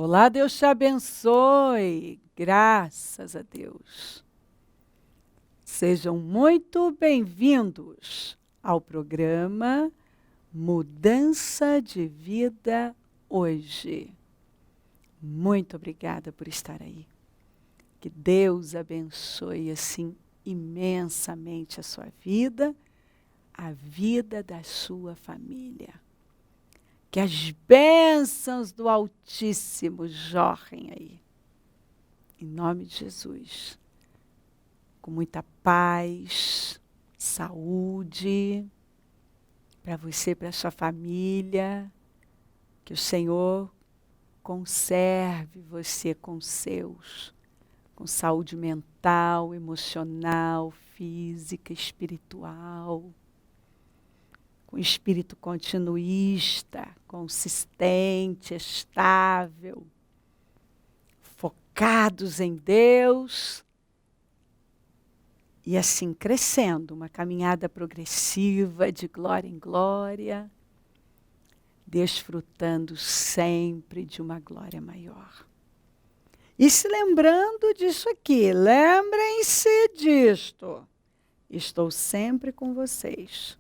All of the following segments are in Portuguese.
Olá, Deus te abençoe. Graças a Deus. Sejam muito bem-vindos ao programa Mudança de Vida Hoje. Muito obrigada por estar aí. Que Deus abençoe assim imensamente a sua vida, a vida da sua família. Que as bênçãos do Altíssimo jorrem aí. Em nome de Jesus. Com muita paz, saúde, para você, para a sua família. Que o Senhor conserve você com os seus, com saúde mental, emocional, física, espiritual, com espírito continuista, consistente, estável, focados em Deus e assim crescendo, uma caminhada progressiva de glória em glória, desfrutando sempre de uma glória maior. E se lembrando disso aqui, lembrem-se disto, estou sempre com vocês,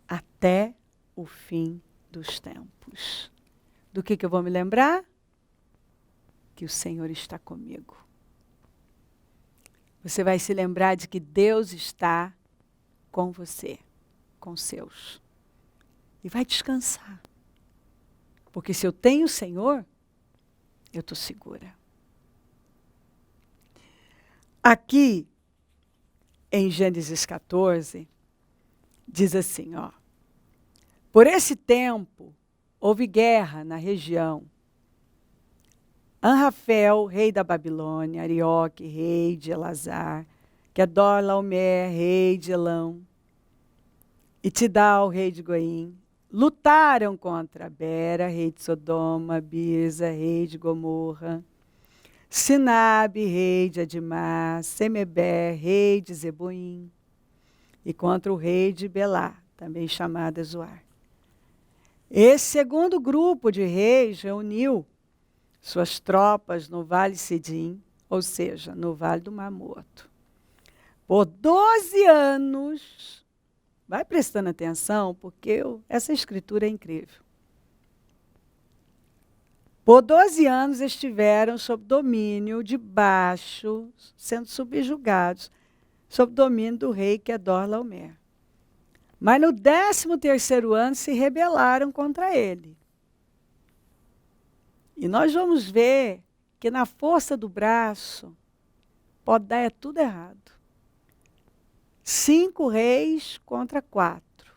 até o fim dos tempos. Do que eu vou me lembrar? Que o Senhor está comigo. Você vai se lembrar de que Deus está com você, com os seus. E vai descansar. Porque se eu tenho o Senhor, eu estou segura. Aqui, em Gênesis 14, diz assim, ó. Por esse tempo, houve guerra na região. Anrafel, rei da Babilônia, Arioque, rei de Elazar, Quedorlaomer, rei de Elão, e Tidal, rei de Goim, lutaram contra Bera, rei de Sodoma, Birza, rei de Gomorra, Sinabe, rei de Adimá, Semeber, rei de Zeboim, e contra o rei de Belá, também chamada Zoar. Esse segundo grupo de reis reuniu suas tropas no Vale Sidim, ou seja, no Vale do Mar Morto. Por 12 anos, vai prestando atenção, porque essa escritura é incrível. Por 12 anos estiveram sob domínio debaixo, sendo subjugados, sob domínio do rei Quedorlaomer. Mas no 13º ano se rebelaram contra ele. E nós vamos ver que na força do braço pode dar tudo errado. 5 reis contra 4.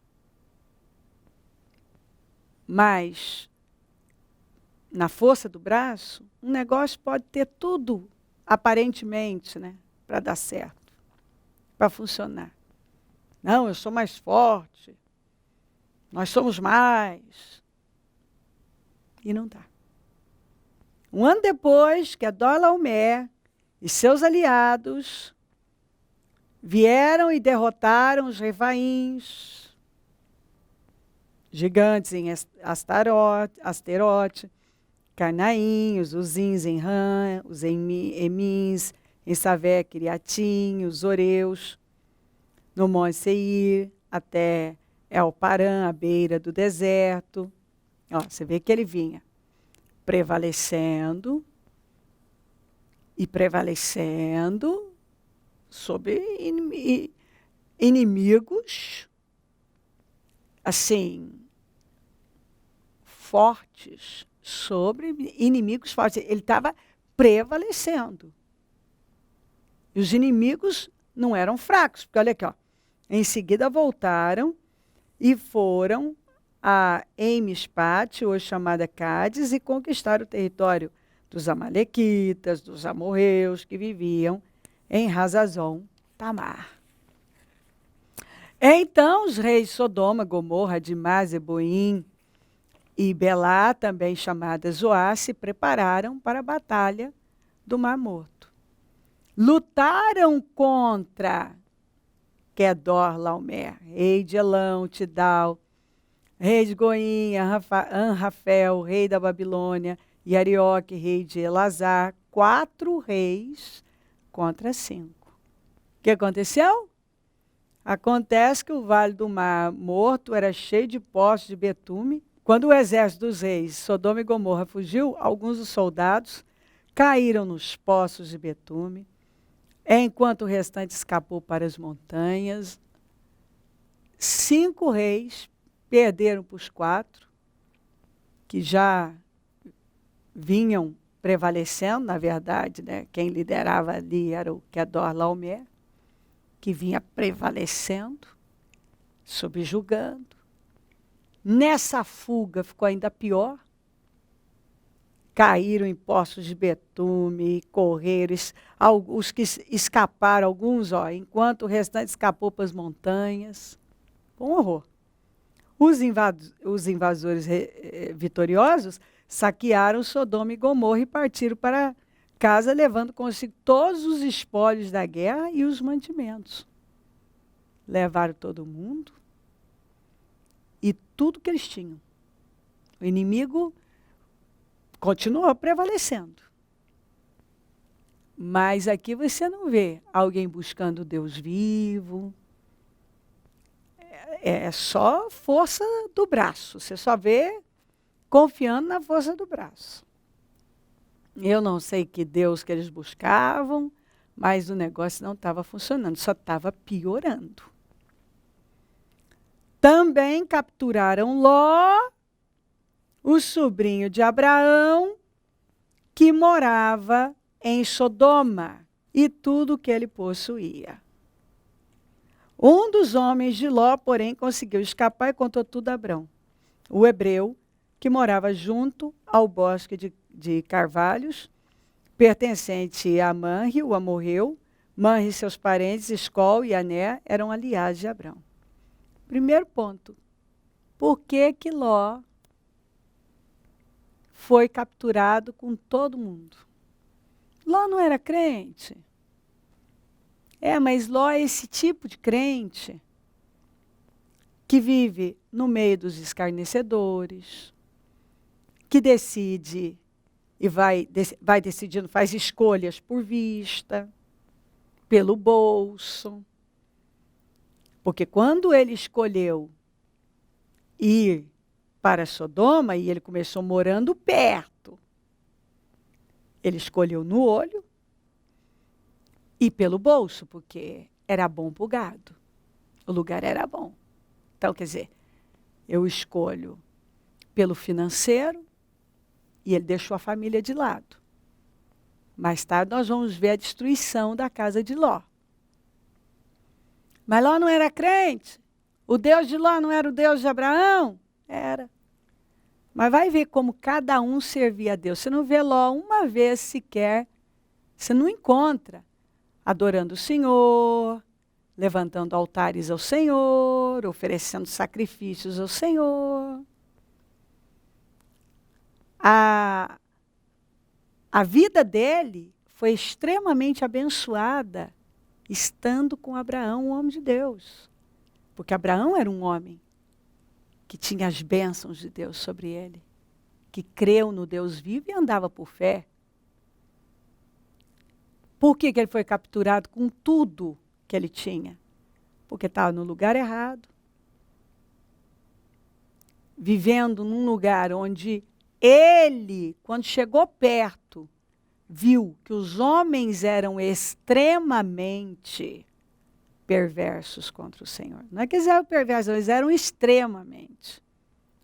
Mas na força do braço, um negócio pode ter tudo, aparentemente, né, para dar certo, para funcionar. Não, eu sou mais forte. Nós somos mais. E não dá. Um ano depois, Quedorlaomer e seus aliados vieram e derrotaram os Refaíns, gigantes em Asterote, Carnaim, os Uzins em Ram, os Emins em Savé, Criatim, os Oreus, no Monte Seir, até El-Parã, à beira do deserto. Ó, você vê que ele vinha prevalecendo e prevalecendo sobre inimigos, assim, fortes, sobre inimigos fortes. Ele estava prevalecendo. E os inimigos não eram fracos, porque olha aqui, ó. Em seguida voltaram e foram a Emispate, hoje chamada Cádiz, e conquistaram o território dos amalequitas, dos amorreus, que viviam em Hazazon Tamar. Então, os reis de Sodoma, Gomorra, Adimá, Zeboim e Belá, também chamada Zoar, se prepararam para a batalha do Mar Morto. Lutaram contra Quedorlaomer, rei de Elão, Tidal, rei de Goim, Anrafel, rei da Babilônia, e Arioque, rei de Elazar, 4 reis contra 5. O que aconteceu? Acontece que o Vale do Mar Morto era cheio de poços de betume. Quando o exército dos reis Sodoma e Gomorra fugiu, alguns dos soldados caíram nos poços de betume, enquanto o restante escapou para as montanhas. 5 reis perderam para os 4, que já vinham prevalecendo, na verdade, né? Quem liderava ali era o Quedorlaomer, que vinha prevalecendo, subjugando. Nessa fuga ficou ainda pior. Caíram em poços de betume, correram, os que escaparam, alguns, enquanto o restante escapou para as montanhas. Um horror. Os invasores vitoriosos saquearam Sodoma e Gomorra e partiram para casa, levando consigo todos os espólios da guerra e os mantimentos. Levaram todo mundo e tudo que eles tinham. O inimigo continuou prevalecendo. Mas aqui você não vê alguém buscando Deus vivo. É só força do braço. Você só vê confiando na força do braço. Eu não sei que Deus que eles buscavam, mas o negócio não estava funcionando, só estava piorando. Também capturaram Ló, o sobrinho de Abraão, que morava em Sodoma, e tudo que ele possuía. Um dos homens de Ló, porém, conseguiu escapar e contou tudo a Abrão, o hebreu, que morava junto ao bosque de carvalhos, pertencente a Manre, o amorreu. Manre e seus parentes, Escol e Ané, eram aliados de Abrão. Primeiro ponto, por que que Ló foi capturado com todo mundo? Ló não era crente. Mas Ló é esse tipo de crente que vive no meio dos escarnecedores, que decide e vai decidindo, faz escolhas por vista, pelo bolso. Porque quando ele escolheu ir para Sodoma, e ele começou morando perto, ele escolheu no olho e pelo bolso, porque era bom para o gado. O lugar era bom. Então, quer dizer, eu escolho pelo financeiro e ele deixou a família de lado. Mais tarde nós vamos ver a destruição da casa de Ló. Mas Ló não era crente? O Deus de Ló não era o Deus de Abraão? Era. Mas vai ver como cada um servia a Deus. Você não vê Ló uma vez sequer, você não encontra adorando o Senhor, levantando altares ao Senhor, oferecendo sacrifícios ao Senhor. A vida dele foi extremamente abençoada estando com Abraão, um homem de Deus. Porque Abraão era um homem que tinha as bênçãos de Deus sobre ele, que creu no Deus vivo e andava por fé. Por que ele foi capturado com tudo que ele tinha? Porque estava no lugar errado, vivendo num lugar onde ele, quando chegou perto, viu que os homens eram extremamente perversos contra o Senhor. Não é que eles eram perversos, eles eram extremamente.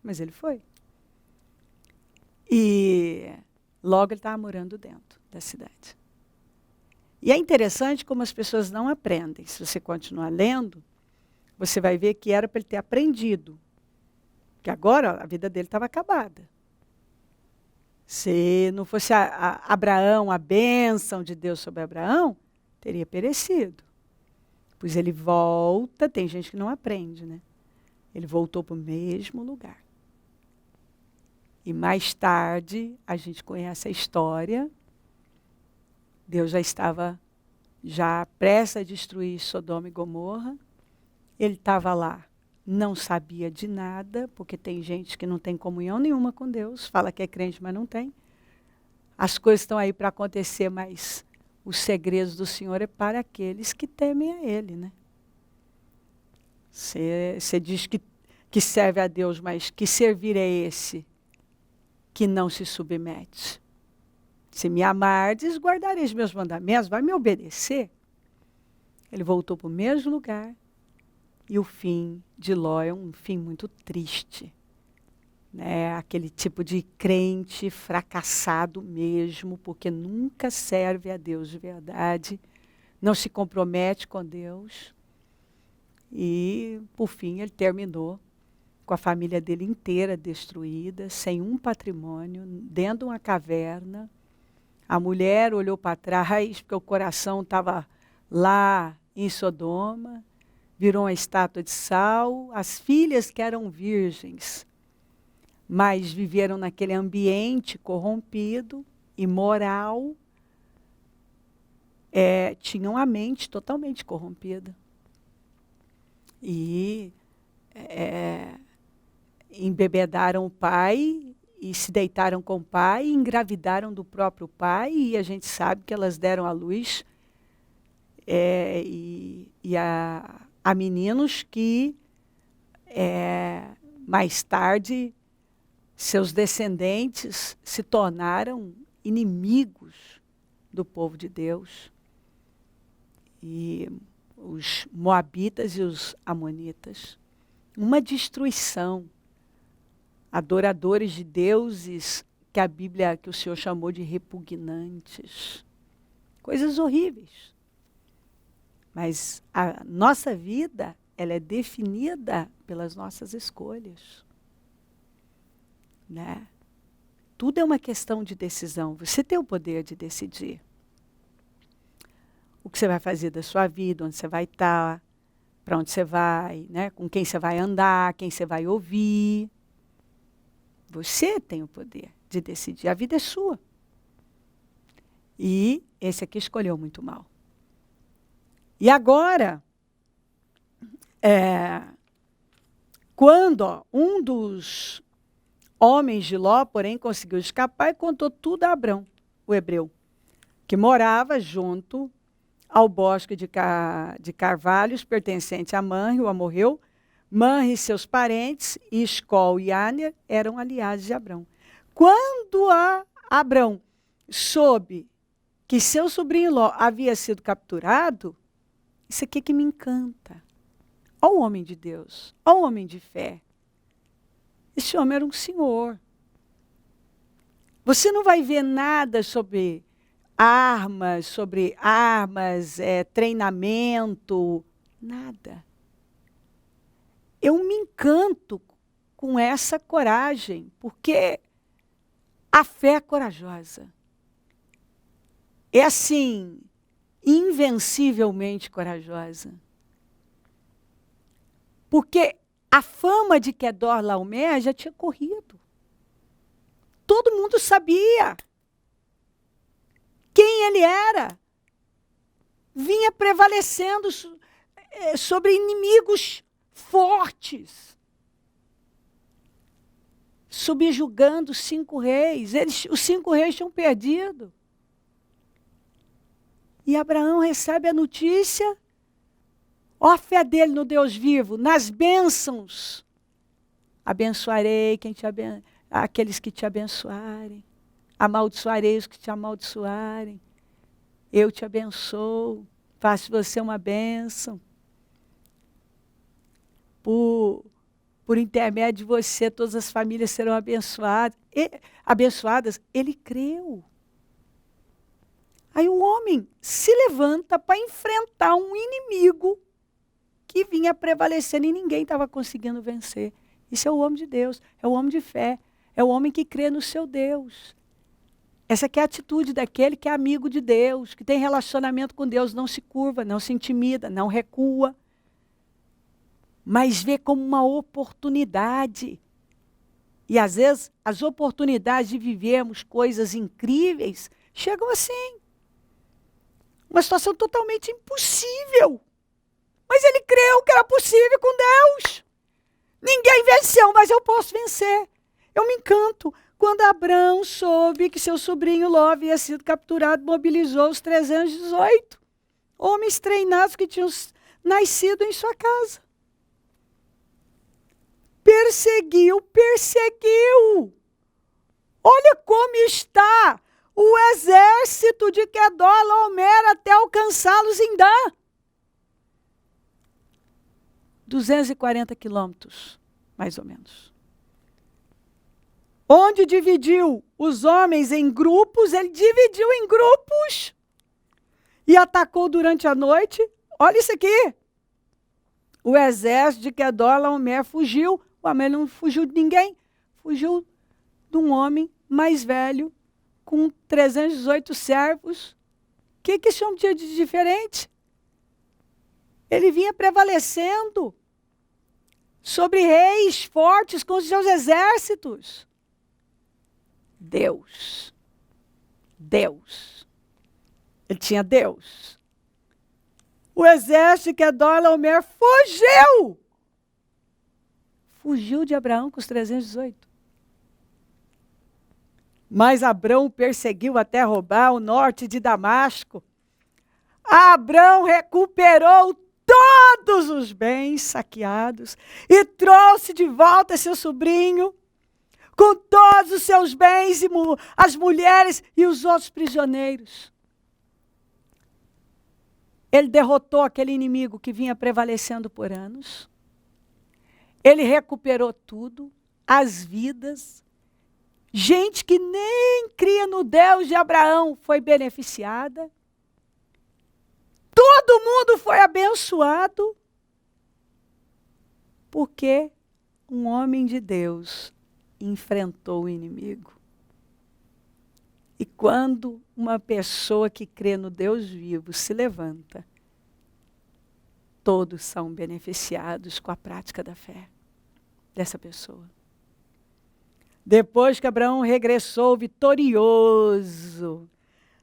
Mas ele foi. E logo ele estava morando dentro da cidade. E é interessante como as pessoas não aprendem. Se você continuar lendo, você vai ver que era para ele ter aprendido. Que agora a vida dele estava acabada. Se não fosse Abraão, a bênção de Deus sobre Abraão, teria perecido. Pois ele volta, tem gente que não aprende, né? Ele voltou para o mesmo lugar. E mais tarde, a gente conhece a história. Deus já estava prestes a destruir Sodoma e Gomorra. Ele estava lá, não sabia de nada, porque tem gente que não tem comunhão nenhuma com Deus, fala que é crente, mas não tem. as coisas estão aí para acontecer, mas os segredos do Senhor é para aqueles que temem a Ele, né? Você diz que serve a Deus, mas que servir é esse que não se submete? Se me amardes, guardareis meus mandamentos, vai me obedecer. Ele voltou para o mesmo lugar. E o fim de Ló é um fim muito triste. Né? Aquele tipo de crente fracassado mesmo, porque nunca serve a Deus de verdade, não se compromete com Deus. E, por fim, ele terminou com a família dele inteira destruída, sem um patrimônio, dentro de uma caverna. A mulher olhou para trás, porque o coração estava lá em Sodoma, virou uma estátua de sal. As filhas que eram virgens, mas viveram naquele ambiente corrompido, imoral, tinham a mente totalmente corrompida. E embebedaram o pai, e se deitaram com o pai, e engravidaram do próprio pai, e a gente sabe que elas deram à luz a meninos que mais tarde seus descendentes se tornaram inimigos do povo de Deus. E os moabitas e os amonitas. Uma destruição. Adoradores de deuses que o Senhor chamou de repugnantes. Coisas horríveis. Mas a nossa vida, ela é definida pelas nossas escolhas. Né? Tudo é uma questão de decisão. Você tem o poder de decidir o que você vai fazer da sua vida, onde você vai estar, para onde você vai, né? Com quem você vai andar, quem você vai ouvir. Você tem o poder de decidir. A vida é sua. E esse aqui escolheu muito mal. E agora, quando um dos homens de Ló, porém, conseguiu escapar e contou tudo a Abrão, o hebreu, que morava junto ao bosque de carvalhos, pertencente a Manre, o amorreu. Manre e seus parentes, e Escol e Aner, eram aliados de Abrão. Quando Abrão soube que seu sobrinho Ló havia sido capturado, isso aqui que me encanta. Olha o homem de Deus, olha o homem de fé. Esse homem era um senhor. Você não vai ver nada sobre armas, treinamento, nada. Eu me encanto com essa coragem, porque a fé é corajosa. É assim, invencivelmente corajosa. Porque a fama de Quedorlaomer já tinha corrido. Todo mundo sabia quem ele era. Vinha prevalecendo sobre inimigos fortes. Subjugando 5 reis. Os 5 reis tinham perdido. E Abraão recebe a notícia. Ó a fé dele no Deus vivo, nas bênçãos. Abençoarei aqueles que te abençoarem. Amaldiçoarei os que te amaldiçoarem. Eu te abençoo. Faço você uma bênção. Por intermédio de você, todas as famílias serão abençoadas. Ele creu. Aí o homem se levanta para enfrentar um inimigo que vinha prevalecendo e ninguém estava conseguindo vencer. Isso é o homem de Deus, é o homem de fé, é o homem que crê no seu Deus. Essa aqui é a atitude daquele que é amigo de Deus, que tem relacionamento com Deus, não se curva, não se intimida, não recua, mas vê como uma oportunidade. E às vezes as oportunidades de vivermos coisas incríveis chegam assim. Uma situação totalmente impossível. Mas ele creu que era possível com Deus. Ninguém venceu, mas eu posso vencer. Eu me encanto Quando Abrão soube que seu sobrinho Ló havia sido capturado, mobilizou os 318 homens treinados que tinham nascido em sua casa. Perseguiu. Olha como está o exército de Quedorlaomer até alcançá-los em Dan. 240 quilômetros, mais ou menos. Onde dividiu os homens em grupos, ele dividiu em grupos e atacou durante a noite. Olha isso aqui. O exército de Quedorlaomer fugiu. O homem não fugiu de ninguém. Fugiu de um homem mais velho, com 318 servos. O que esse homem tinha de diferente? Ele vinha prevalecendo sobre reis fortes com os seus exércitos. Deus. Ele tinha Deus. O exército de Quedorlaomer fugiu. Fugiu de Abraão com os 318. Mas Abrão perseguiu até roubar o norte de Damasco. Abrão recuperou todos os bens saqueados e trouxe de volta seu sobrinho com todos os seus bens, e as mulheres e os outros prisioneiros. Ele derrotou aquele inimigo que vinha prevalecendo por anos. Ele recuperou tudo, as vidas. Gente que nem cria no Deus de Abraão foi beneficiada. Todo mundo foi abençoado. Porque um homem de Deus enfrentou o inimigo. E quando uma pessoa que crê no Deus vivo se levanta, todos são beneficiados com a prática da fé dessa pessoa. Depois que Abraão regressou vitorioso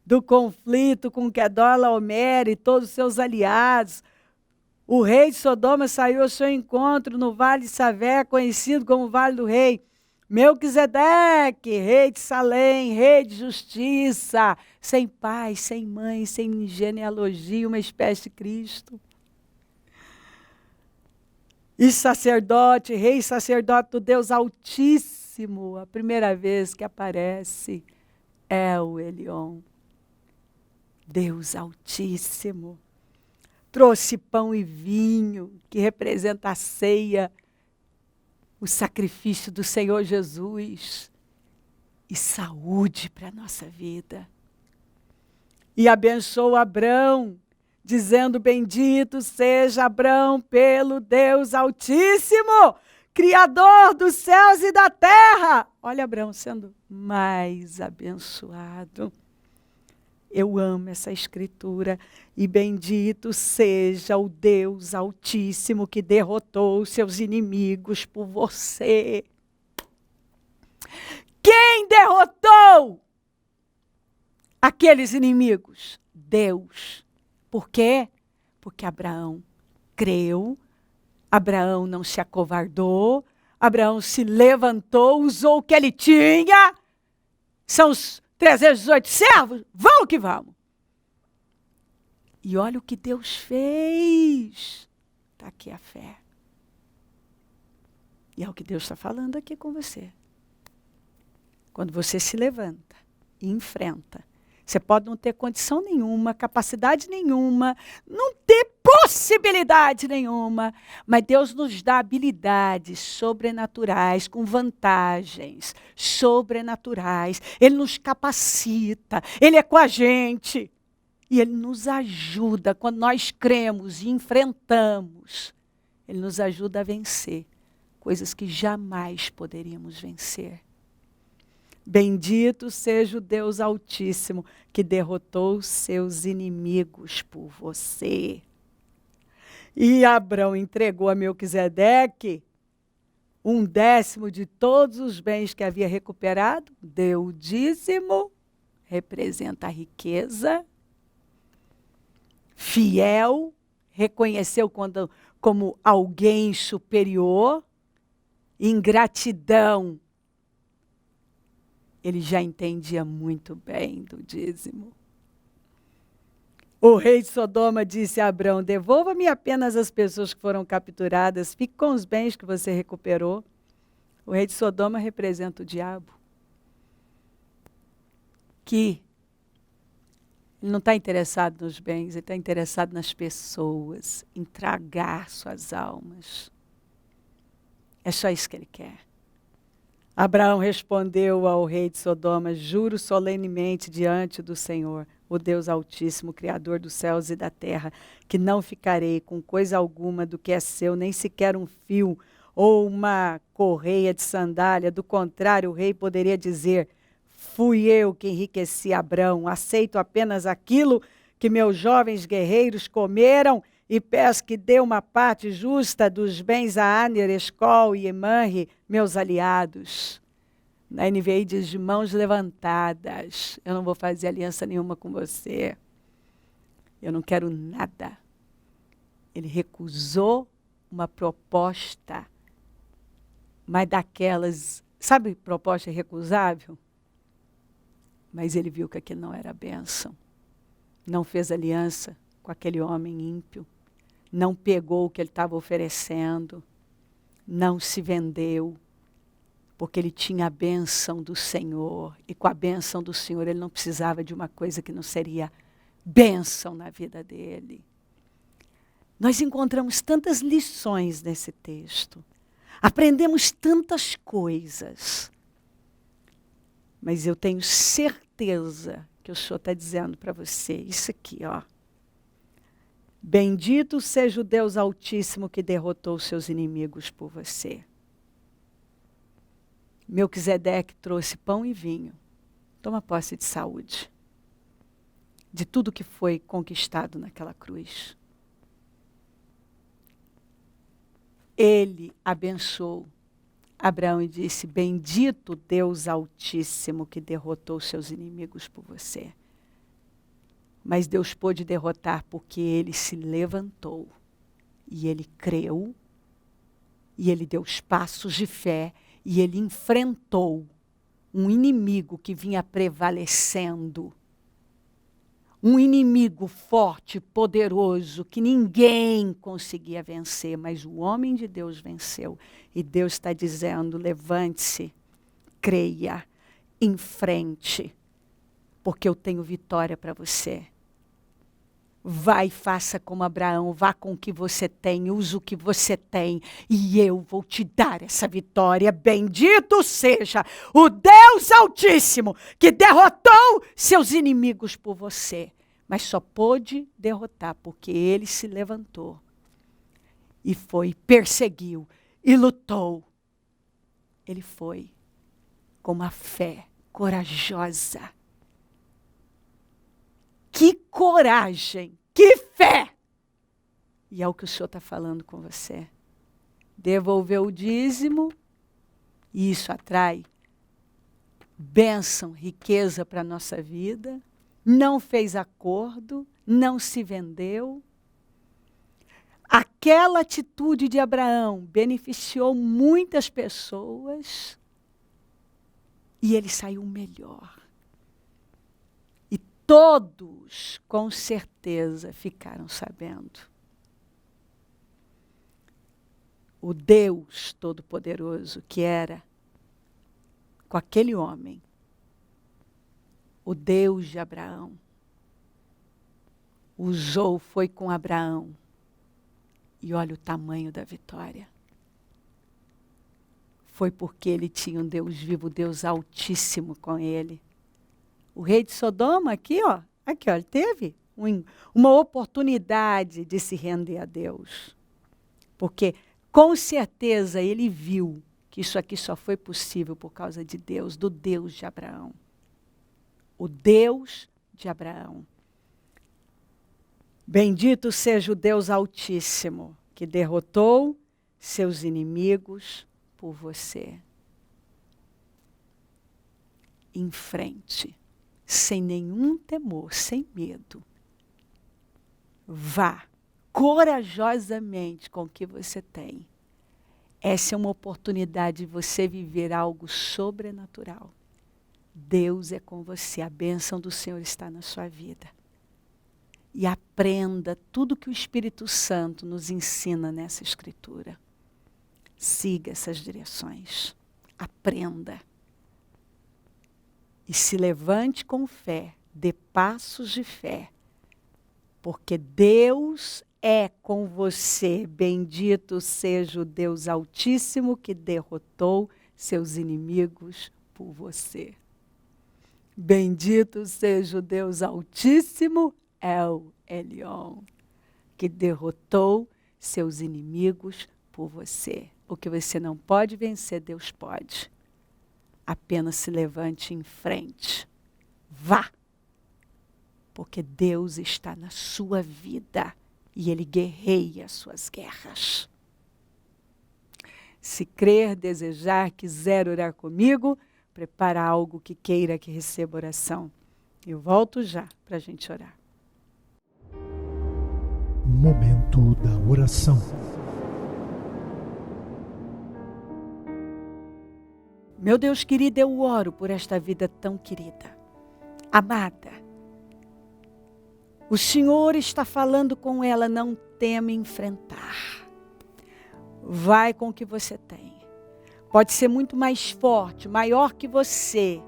do conflito com Quedorlaomer e todos os seus aliados, o rei de Sodoma saiu ao seu encontro no Vale de Savé, conhecido como Vale do Rei. Melquisedeque, rei de Salém, rei de justiça, sem pai, sem mãe, sem genealogia, uma espécie de Cristo. E sacerdote, rei sacerdote do Deus Altíssimo, a primeira vez que aparece é o Elion. Deus Altíssimo. Trouxe pão e vinho, que representa a ceia, o sacrifício do Senhor Jesus, e saúde para a nossa vida. E abençoou Abrão, dizendo: bendito seja Abrão pelo Deus Altíssimo, Criador dos céus e da terra. Olha Abrão sendo mais abençoado. Eu amo essa escritura. E bendito seja o Deus Altíssimo que derrotou seus inimigos por você. Quem derrotou aqueles inimigos? Deus. Por quê? Porque Abraão creu, Abraão não se acovardou, Abraão se levantou, usou o que ele tinha. São os 318 servos, vamos que vamos. E olha o que Deus fez. Está aqui a fé. E é o que Deus está falando aqui com você. Quando você se levanta e enfrenta, você pode não ter condição nenhuma, capacidade nenhuma, não ter possibilidade nenhuma, mas Deus nos dá habilidades sobrenaturais, com vantagens sobrenaturais. Ele nos capacita, Ele é com a gente. E Ele nos ajuda, quando nós cremos e enfrentamos, Ele nos ajuda a vencer coisas que jamais poderíamos vencer. Bendito seja o Deus Altíssimo, que derrotou os seus inimigos por você. E Abrão entregou a Melquisedeque 1/10 de todos os bens que havia recuperado. Deu o dízimo, representa a riqueza. Fiel, reconheceu como alguém superior. Ingratidão, ele já entendia muito bem do dízimo. O rei de Sodoma disse a Abrão: devolva-me apenas as pessoas que foram capturadas, fique com os bens que você recuperou. O rei de Sodoma representa o diabo. Que ele não está interessado nos bens, ele está interessado nas pessoas, em tragar suas almas. É só isso que ele quer. Abraão respondeu ao rei de Sodoma: juro solenemente diante do Senhor, o Deus Altíssimo, Criador dos céus e da terra, que não ficarei com coisa alguma do que é seu, nem sequer um fio ou uma correia de sandália. Do contrário, o rei poderia dizer: fui eu que enriqueci Abrão, aceito apenas aquilo que meus jovens guerreiros comeram e peço que dê uma parte justa dos bens a Aner, Escol e Manre, meus aliados. Na NVI diz: de mãos levantadas, eu não vou fazer aliança nenhuma com você. Eu não quero nada. Ele recusou uma proposta, mas daquelas, sabe, proposta irrecusável? Mas ele viu que aquilo não era bênção. Não fez aliança com aquele homem ímpio. Não pegou o que ele estava oferecendo. Não se vendeu. Porque ele tinha a bênção do Senhor. E com a bênção do Senhor ele não precisava de uma coisa que não seria bênção na vida dele. Nós encontramos tantas lições nesse texto. Aprendemos tantas coisas. Mas eu tenho certeza que o Senhor está dizendo para você isso aqui, ó. Bendito seja o Deus Altíssimo que derrotou os seus inimigos por você. Melquisedeque trouxe pão e vinho. Toma posse de saúde. De tudo que foi conquistado naquela cruz. Ele abençoou Abraão e disse: bendito Deus Altíssimo que derrotou os seus inimigos por você. Mas Deus pôde derrotar porque ele se levantou. E ele creu. E ele deu os passos de fé. E ele enfrentou um inimigo que vinha prevalecendo. Um inimigo forte, poderoso, que ninguém conseguia vencer. Mas o homem de Deus venceu. E Deus está dizendo: levante-se, creia, enfrente, porque eu tenho vitória para você. Vai e faça como Abraão, vá com o que você tem, use o que você tem, e eu vou te dar essa vitória. Bendito seja o Deus Altíssimo, que derrotou seus inimigos por você. Mas só pôde derrotar porque ele se levantou. E foi, perseguiu, e lutou. Ele foi com uma fé corajosa. Que coragem, que fé! E é o que o Senhor está falando com você. Devolveu o dízimo, e isso atrai bênção, riqueza para a nossa vida. Não fez acordo, não se vendeu. Aquela atitude de Abraão beneficiou muitas pessoas e ele saiu melhor. E todos, com certeza, ficaram sabendo. O Deus Todo-Poderoso que era com aquele homem, o Deus de Abraão, usou, foi com Abraão. E olha o tamanho da vitória. Foi porque ele tinha um Deus vivo, Deus Altíssimo com ele. O rei de Sodoma aqui, ó, ele teve uma oportunidade de se render a Deus. Porque, com certeza, ele viu que isso aqui só foi possível por causa de Deus, do Deus de Abraão. O Deus de Abraão. Bendito seja o Deus Altíssimo, que derrotou seus inimigos por você. Em frente, sem nenhum temor, sem medo. Vá corajosamente com o que você tem. Essa é uma oportunidade de você viver algo sobrenatural. Deus é com você, a bênção do Senhor está na sua vida. E aprenda tudo que o Espírito Santo nos ensina nessa Escritura. Siga essas direções. Aprenda. E se levante com fé, dê passos de fé. Porque Deus é com você. Bendito seja o Deus Altíssimo que derrotou seus inimigos por você. Bendito seja o Deus Altíssimo, El Elyon, que derrotou seus inimigos por você. O que você não pode vencer, Deus pode. Apenas se levante em frente. Vá. Porque Deus está na sua vida e Ele guerreia as suas guerras. Se crer, desejar, quiser orar comigo, prepara algo que queira que receba oração. Eu volto já para a gente orar. Momento da oração. Meu Deus querido, eu oro por esta vida tão querida, amada. O Senhor está falando com ela, não teme enfrentar. Vai com o que você tem. Pode ser muito mais forte, maior que você.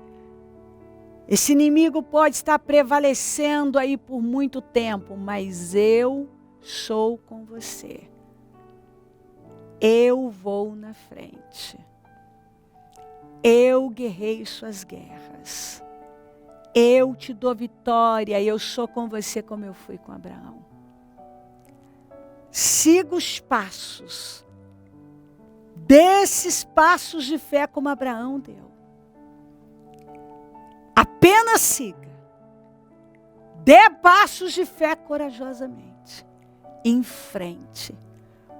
Esse inimigo pode estar prevalecendo aí por muito tempo, mas eu sou com você. Eu vou na frente. Eu guerreio suas guerras. Eu te dou vitória, eu sou com você como eu fui com Abraão. Siga os passos. Desses passos de fé como Abraão deu. Apenas siga. Dê passos de fé corajosamente. Em frente.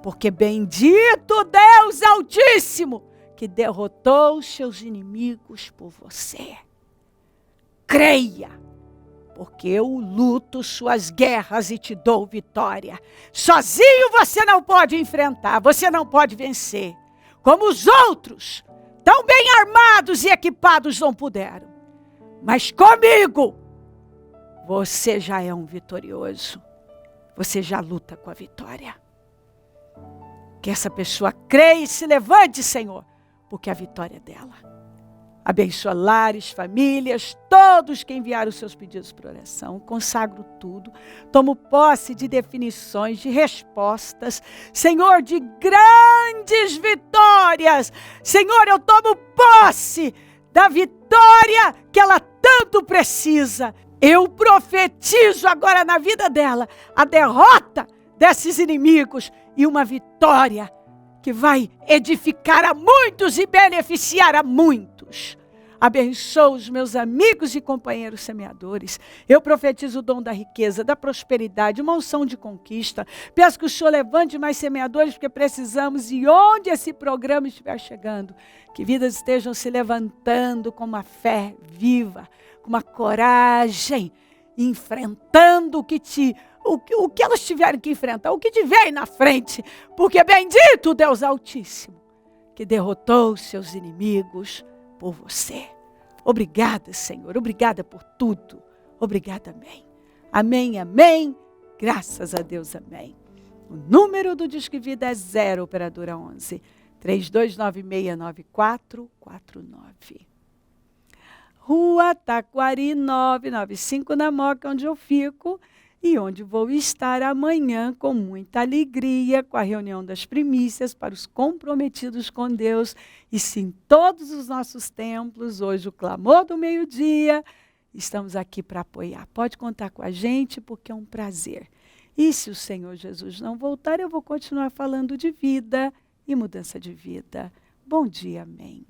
Porque bendito Deus Altíssimo, que derrotou os seus inimigos por você. Creia, porque eu luto suas guerras e te dou vitória. Sozinho você não pode enfrentar, você não pode vencer. Como os outros, tão bem armados e equipados não puderam. Mas comigo, você já é um vitorioso. Você já luta com a vitória. Que essa pessoa creia e se levante, Senhor, porque a vitória é dela. Abençoa lares, famílias, todos que enviaram os seus pedidos por oração. Consagro tudo. Tomo posse de definições, de respostas. Senhor, de grandes vitórias. Senhor, eu tomo posse da vitória que ela tanto precisa. Eu profetizo agora na vida dela a derrota desses inimigos e uma vitória que vai edificar a muitos e beneficiar a muitos. Abençoa os meus amigos e companheiros semeadores. Eu profetizo o dom da riqueza, da prosperidade, uma unção de conquista. Peço que o Senhor levante mais semeadores, porque precisamos, e onde esse programa estiver chegando, que vidas estejam se levantando com uma fé viva, com uma coragem, enfrentando o que elas tiverem que enfrentar, o que tiver aí na frente, porque bendito Deus Altíssimo, que derrotou os seus inimigos por você. Obrigada, Senhor, obrigada por tudo. Obrigada, amém. Amém, amém. Graças a Deus, amém. O número do Disque Vida é 0, operadora 11 32969449. Rua Taquari 995, na Moca, onde eu fico e onde vou estar amanhã com muita alegria, com a reunião das primícias para os comprometidos com Deus. E sim, todos os nossos templos, hoje o clamor do meio-dia, estamos aqui para apoiar. Pode contar com a gente, porque é um prazer. E se o Senhor Jesus não voltar, eu vou continuar falando de vida e mudança de vida. Bom dia, amém.